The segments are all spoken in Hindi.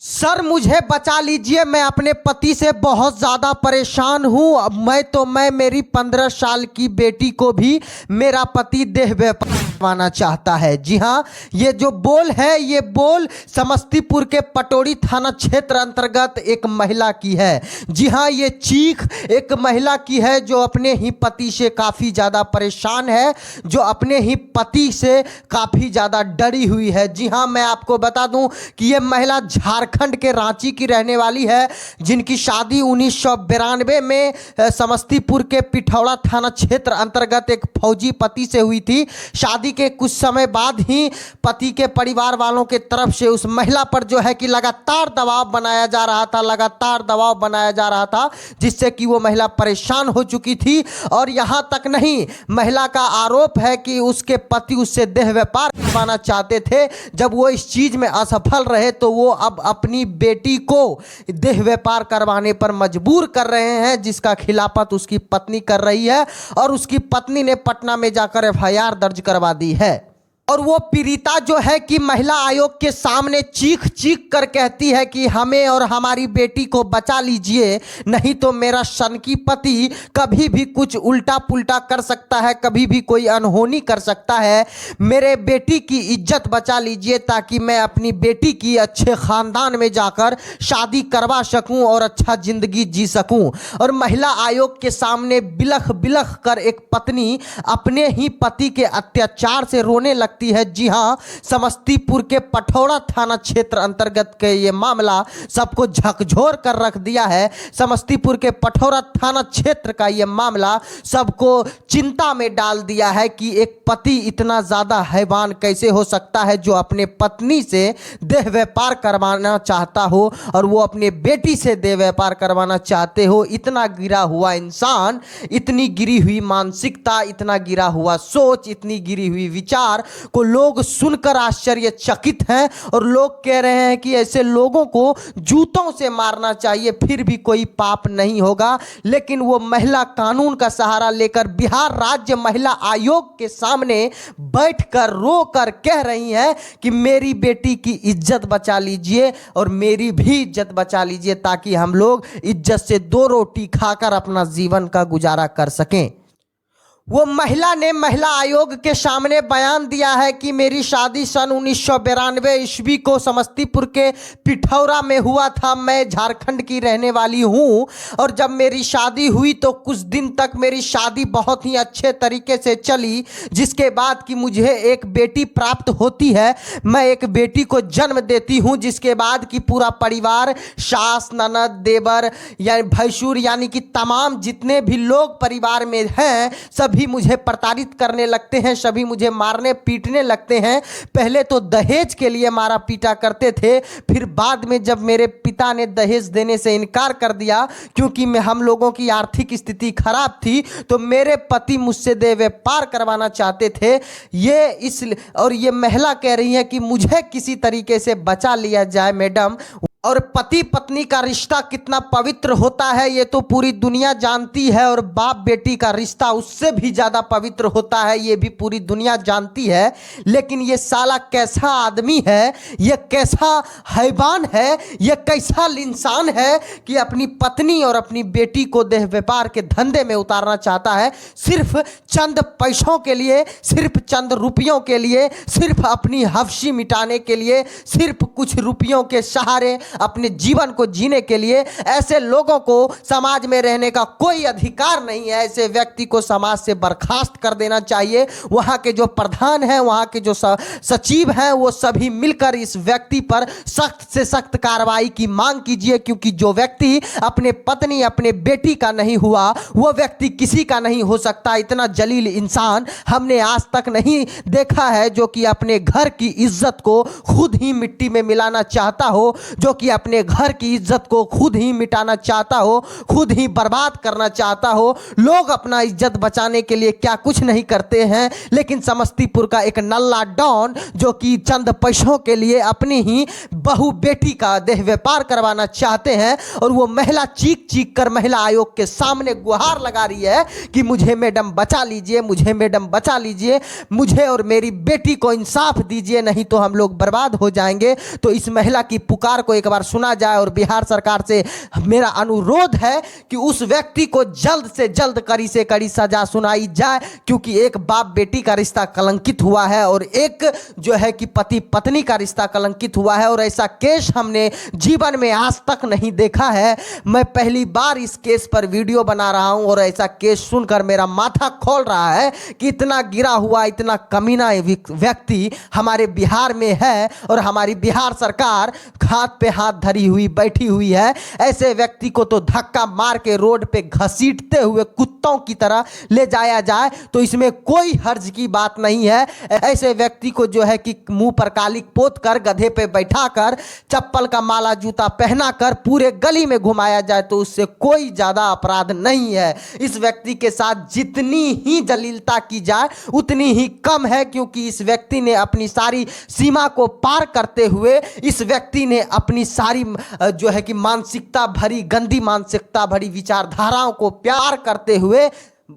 सर मुझे बचा लीजिए, मैं अपने पति से बहुत ज़्यादा परेशान हूँ। अब मैं मेरी 15 साल की बेटी को भी मेरा पति देह व्यापार करवाना चाहता है। जी हाँ, ये जो बोल है, ये बोल समस्तीपुर के पटोरी थाना क्षेत्र अंतर्गत एक महिला की है। जी हाँ, ये चीख एक महिला की है जो अपने ही पति से काफ़ी ज़्यादा परेशान है, जो अपने ही पति से काफ़ी ज़्यादा डरी हुई है। जी हाँ, मैं आपको बता दूं कि ये महिला झारखंड के रांची की रहने वाली है, जिनकी शादी 1992 में समस्तीपुर के पिठौरा थाना क्षेत्र अंतर्गत एक फौजी पति से हुई थी। शादी के कुछ समय बाद ही पति के परिवार वालों के तरफ से उस महिला पर जो है कि लगातार दबाव बनाया जा रहा था, जिससे कि वो महिला परेशान हो चुकी थी। और यहाँ तक नहीं, महिला का आरोप है कि उसके पति उससे देह व्यापार करवाना चाहते थे। जब वो इस चीज में असफल रहे तो वो अब अपनी बेटी को देह व्यापार करवाने पर मजबूर कर रहे हैं, जिसका खिलाफत उसकी पत्नी कर रही है। और उसकी पत्नी ने पटना में जाकर एफआईआर दर्ज करवा दी है। और वो पीड़िता जो है कि महिला आयोग के सामने चीख चीख कर कहती है कि हमें और हमारी बेटी को बचा लीजिए, नहीं तो मेरा सनकी पति कभी भी कुछ उल्टा पुल्टा कर सकता है, कभी भी कोई अनहोनी कर सकता है। मेरे बेटी की इज्जत बचा लीजिए ताकि मैं अपनी बेटी की अच्छे ख़ानदान में जाकर शादी करवा सकूं और अच्छा ज़िंदगी जी सकूं। और महिला आयोग के सामने बिलख बिलख कर एक पत्नी अपने ही पति के अत्याचार से रोने लगती है। जी हां, समस्तीपुर के पठौरा थाना क्षेत्र अंतर्गत के ये मामला सबको झकझोर कर रख दिया है। समस्तीपुर के पठौरा थाना क्षेत्र का ये मामला सबको चिंता में डाल दिया है कि एक पति इतना ज्यादा हैवान कैसे हो सकता है, जो अपने पत्नी से देह व्यापार करवाना चाहता हो और वो अपने बेटी से देह व्यापार करवाना चाहते हो। इतना गिरा हुआ इंसान, इतनी गिरी हुई मानसिकता, इतना गिरा हुआ सोच, इतनी गिरी हुई विचार को लोग सुनकर आश्चर्यचकित हैं। और लोग कह रहे हैं कि ऐसे लोगों को जूतों से मारना चाहिए, फिर भी कोई पाप नहीं होगा। लेकिन वो महिला कानून का सहारा लेकर बिहार राज्य महिला आयोग के सामने बैठकर रोकर कह रही हैं कि मेरी बेटी की इज्जत बचा लीजिए और मेरी भी इज्जत बचा लीजिए, ताकि हम लोग इज्जत से दो रोटी खाकर अपना जीवन का गुजारा कर सकें। वो महिला ने महिला आयोग के सामने बयान दिया है कि मेरी शादी सन 1992 ईस्वी को समस्तीपुर के पिठौरा में हुआ था। मैं झारखंड की रहने वाली हूँ और जब मेरी शादी हुई तो कुछ दिन तक मेरी शादी बहुत ही अच्छे तरीके से चली, जिसके बाद कि मुझे एक बेटी प्राप्त होती है। मैं एक बेटी को जन्म देती हूँ, जिसके बाद कि पूरा परिवार, सास, ननद, देवर यानी भैंसुर यानी कि तमाम जितने भी लोग परिवार में हैं सभी मुझे प्रताड़ित करने लगते हैं, सभी मुझे मारने पीटने लगते हैं। पहले तो दहेज के लिए मारा पीटा करते थे, फिर बाद में जब मेरे पिता ने दहेज देने से इनकार कर दिया क्योंकि हम लोगों की आर्थिक स्थिति खराब थी, तो मेरे पति मुझसे देह व्यापार करवाना चाहते थे। और ये महिला कह रही है कि मुझे किसी तरीके से बचा लिया जाए मैडम। और पति पत्नी का रिश्ता कितना पवित्र होता है ये तो पूरी दुनिया जानती है, और बाप बेटी का रिश्ता उससे भी ज़्यादा पवित्र होता है, ये भी पूरी दुनिया जानती है। लेकिन ये साला कैसा आदमी है, ये कैसा हैवान है, ये कैसा इंसान है कि अपनी पत्नी और अपनी बेटी को देह व्यापार के धंधे में उतारना चाहता है, सिर्फ चंद पैसों के लिए, सिर्फ चंद रुपयों के लिए, सिर्फ अपनी हफ्सी मिटाने के लिए, सिर्फ कुछ रुपयों के सहारे अपने जीवन को जीने के लिए। ऐसे लोगों को समाज में रहने का कोई अधिकार नहीं है। ऐसे व्यक्ति को समाज से बर्खास्त कर देना चाहिए। वहां के जो प्रधान हैं, वहां के जो सचिव हैं, वो सभी मिलकर इस व्यक्ति पर सख्त से सख्त कार्रवाई की मांग कीजिए, क्योंकि जो व्यक्ति अपने पत्नी अपने बेटी का नहीं हुआ वो व्यक्ति किसी का नहीं हो सकता। इतना जलील इंसान हमने आज तक नहीं देखा है, जो कि अपने घर की इज्जत को खुद ही मिट्टी में मिलाना चाहता हो, जो कि अपने घर की इज्जत को खुद ही मिटाना चाहता हो, खुद ही बर्बाद करना चाहता हो। लोग अपना इज्जत बचाने के लिए क्या कुछ नहीं करते हैं, लेकिन समस्तीपुर का एक नल्ला डॉन जो कि चंद पैसों के लिए अपनी ही बहू बेटी का देह व्यापार करवाना चाहते हैं। और वो महिला चीख चीख कर महिला आयोग के सामने गुहार लगा रही है कि मुझे मैडम बचा लीजिए, मुझे मैडम बचा लीजिए, मुझे और मेरी बेटी को इंसाफ दीजिए, नहीं तो हम लोग बर्बाद हो जाएंगे। तो इस महिला की पुकार को एक एक बार सुना जाए और बिहार सरकार से मेरा अनुरोध है कि उस व्यक्ति को जल्द से जल्द कड़ी से कड़ी सजा सुनाई जाए, क्योंकि एक बाप बेटी का रिश्ता कलंकित हुआ है और एक जो है कि पति पत्नी का रिश्ता कलंकित हुआ है, और ऐसा केस हमने जीवन में आज तक नहीं देखा है। मैं पहली बार इस केस पर वीडियो बना रहा हूं और ऐसा केस सुनकर मेरा माथा खोल रहा है कि इतना गिरा हुआ, इतना कमीना व्यक्ति हमारे बिहार में है और हमारी बिहार सरकार हाथ पे हाथ धरी हुई बैठी हुई है। ऐसे व्यक्ति को तो धक्का मार के रोड पे घसीटते हुए कुत्तों की तरह ले जाया जाए तो इसमें कोई हर्ज की बात नहीं है। ऐसे व्यक्ति को जो है कि मुंह पर कालिक पोत कर गधे पे बैठाकर चप्पल का माला जूता पहनाकर पूरे गली में घुमाया जाए तो उससे कोई ज्यादा अपराध नहीं है। इस व्यक्ति के साथ जितनी ही जलीलता की जाए उतनी ही कम है, क्योंकि इस व्यक्ति ने अपनी सारी सीमा को पार करते हुए इस व्यक्ति ने अपनी सारी जो है कि मानसिकता भरी, गंदी मानसिकता भरी विचारधाराओं को प्यार करते हुए,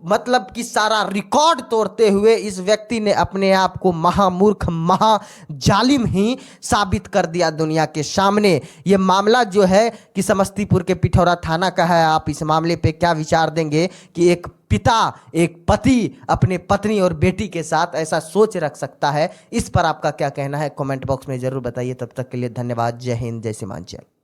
मतलब कि सारा रिकॉर्ड तोड़ते हुए इस व्यक्ति ने अपने आप को महामूर्ख, महाजालिम ही साबित कर दिया दुनिया के सामने। ये मामला जो है कि समस्तीपुर के पिठौरा थाना का है। आप इस मामले पे क्या विचार देंगे कि एक पिता, एक पति अपने पत्नी और बेटी के साथ ऐसा सोच रख सकता है? इस पर आपका क्या कहना है? कमेंट बॉक्स में जरूर बताइए। तब तक के लिए धन्यवाद। जय हिंद, जय सीमांचल।